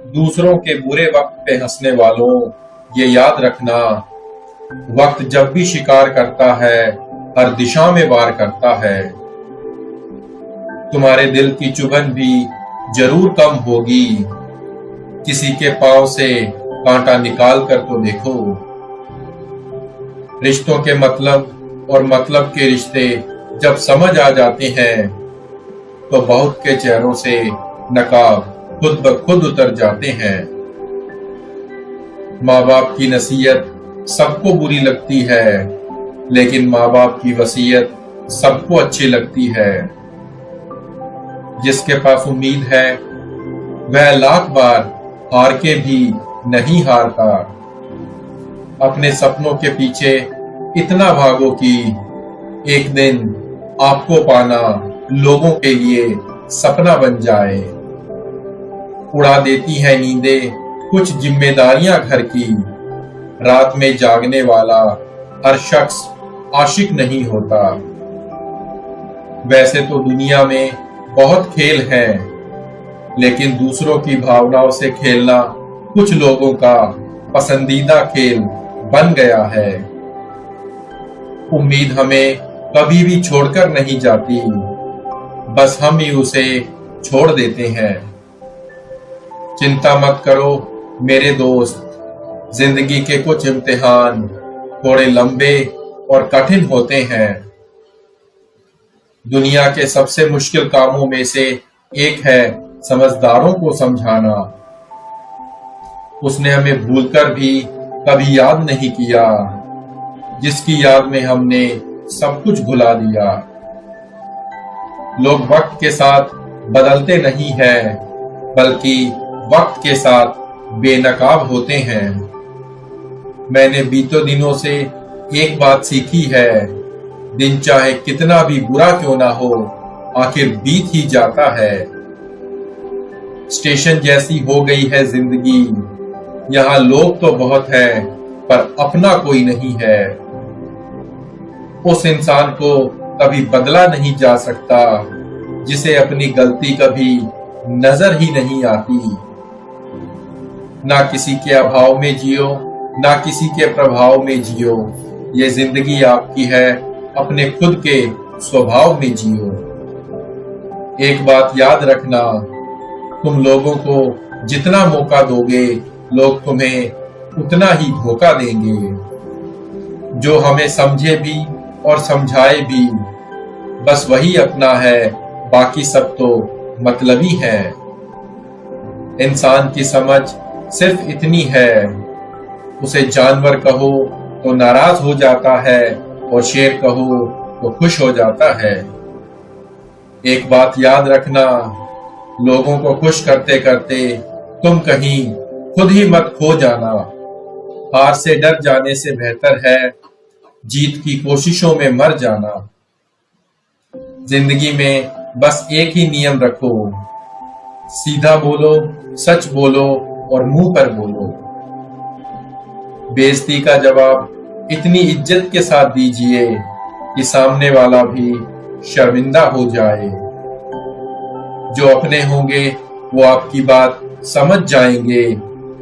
दूसरों के बुरे वक्त पे हंसने वालों, ये याद रखना, वक्त जब भी शिकार करता है हर दिशा में वार करता है। तुम्हारे दिल की चुभन भी जरूर कम होगी, किसी के पांव से कांटा निकाल कर तो देखो। रिश्तों के मतलब और मतलब के रिश्ते जब समझ आ जाते हैं तो बहुत के चेहरों से नकाब खुद ब खुद उतर जाते हैं। माँ बाप की नसीहत सबको बुरी लगती है, लेकिन माँ बाप की वसीयत सबको अच्छी लगती है। जिसके पास उम्मीद है वह लाख बार हार के भी नहीं हारता। अपने सपनों के पीछे इतना भागो कि एक दिन आपको पाना लोगों के लिए सपना बन जाए। उड़ा देती है नींदें कुछ जिम्मेदारियां घर की, रात में जागने वाला हर शख्स आशिक नहीं होता। वैसे तो दुनिया में बहुत खेल हैं, लेकिन दूसरों की भावनाओं से खेलना कुछ लोगों का पसंदीदा खेल बन गया है। उम्मीद हमें कभी भी छोड़कर नहीं जाती, बस हम ही उसे छोड़ देते हैं। चिंता मत करो मेरे दोस्त, जिंदगी के कुछ इम्तिहान थोड़े लंबे और कठिन होते हैं। दुनिया के सबसे मुश्किल कामों में से एक है समझदारों को समझाना। उसने हमें भूलकर भी कभी याद नहीं किया, जिसकी याद में हमने सब कुछ भुला दिया। लोग वक्त के साथ बदलते नहीं हैं, बल्कि वक्त के साथ बेनकाब होते हैं। मैंने बीते दिनों से एक बात सीखी है, दिन चाहे कितना भी बुरा क्यों ना हो, आखिर बीत ही जाता है। स्टेशन जैसी हो गई है जिंदगी, यहाँ लोग तो बहुत हैं, पर अपना कोई नहीं है। उस इंसान को कभी बदला नहीं जा सकता, जिसे अपनी गलती कभी नजर ही नहीं आती। ना किसी के अभाव में जियो, ना किसी के प्रभाव में जियो। ये जिंदगी आपकी है, अपने खुद के स्वभाव में जियो। एक बात याद रखना, तुम लोगों को जितना मौका दोगे, लोग तुम्हें उतना ही धोखा देंगे। जो हमें समझे भी और समझाए भी, बस वही अपना है, बाकी सब तो मतलबी है। इंसान की समझ सिर्फ इतनी है, उसे जानवर कहो तो नाराज हो जाता है और शेर कहो तो खुश हो जाता है। एक बात याद रखना, लोगों को खुश करते करते तुम कहीं खुद ही मत खो जाना। हार से डर जाने से बेहतर है जीत की कोशिशों में मर जाना। जिंदगी में बस एक ही नियम रखो, सीधा बोलो, सच बोलो और मुंह पर बोलो। बेइज्जती का जवाब इतनी इज्जत के साथ दीजिए कि सामने वाला भी शर्मिंदा हो जाए। जो अपने होंगे वो आपकी बात समझ जाएंगे,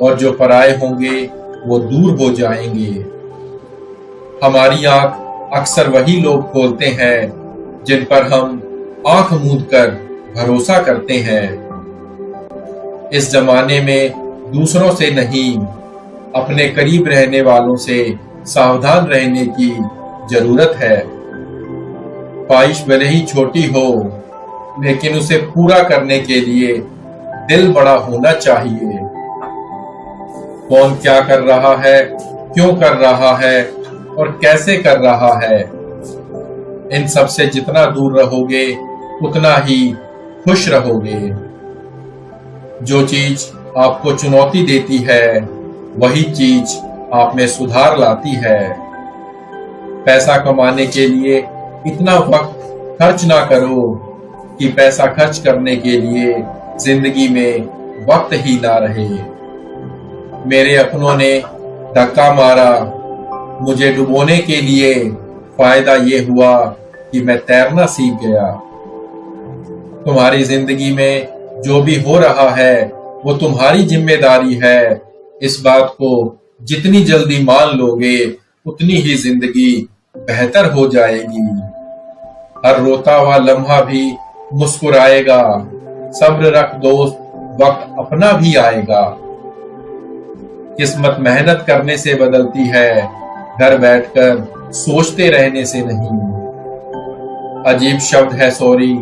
और जो पराये होंगे वो दूर हो जाएंगे। हमारी आंख अक्सर वही लोग खोलते हैं जिन पर हम आंख मूंद कर भरोसा करते हैं। इस जमाने में दूसरों से नहीं, अपने करीब रहने वालों से सावधान रहने की जरूरत है। ख्वाहिश भले ही छोटी हो, लेकिन उसे पूरा करने के लिए दिल बड़ा होना चाहिए। कौन क्या कर रहा है, क्यों कर रहा है और कैसे कर रहा है, इन सब से जितना दूर रहोगे उतना ही खुश रहोगे। जो चीज आपको चुनौती देती है, वही चीज आप में सुधार लाती है। पैसा कमाने के लिए इतना वक्त खर्च ना करो कि पैसा खर्च करने के लिए जिंदगी में वक्त ही ना रहे। मेरे अपनों ने धक्का मारा मुझे डुबोने के लिए, फायदा ये हुआ कि मैं तैरना सीख गया। तुम्हारी जिंदगी में जो भी हो रहा है, वो तुम्हारी जिम्मेदारी है। इस बात को जितनी जल्दी मान लोगे उतनी ही जिंदगी बेहतर हो जाएगी। हर रोता हुआ लम्हा भी मुस्कुराएगा। सब्र रख दोस्त, वक्त अपना भी आएगा। किस्मत मेहनत करने से बदलती है, घर बैठकर सोचते रहने से नहीं। अजीब शब्द है सॉरी।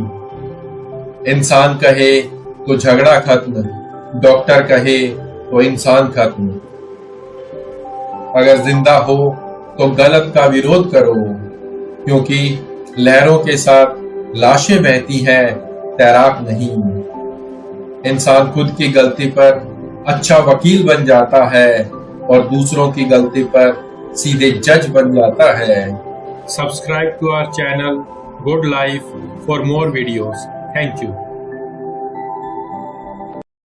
इंसान कहे तो झगड़ा खत्म, डॉक्टर कहे तो इंसान खत्म। अगर जिंदा हो तो गलत का विरोध करो, क्योंकि लहरों के साथ लाशें बहती हैं, तैराक नहीं। इंसान खुद की गलती पर अच्छा वकील बन जाता है और दूसरों की गलती पर सीधे जज बन जाता है। Subscribe to our channel Good Life for more videos. Thank you.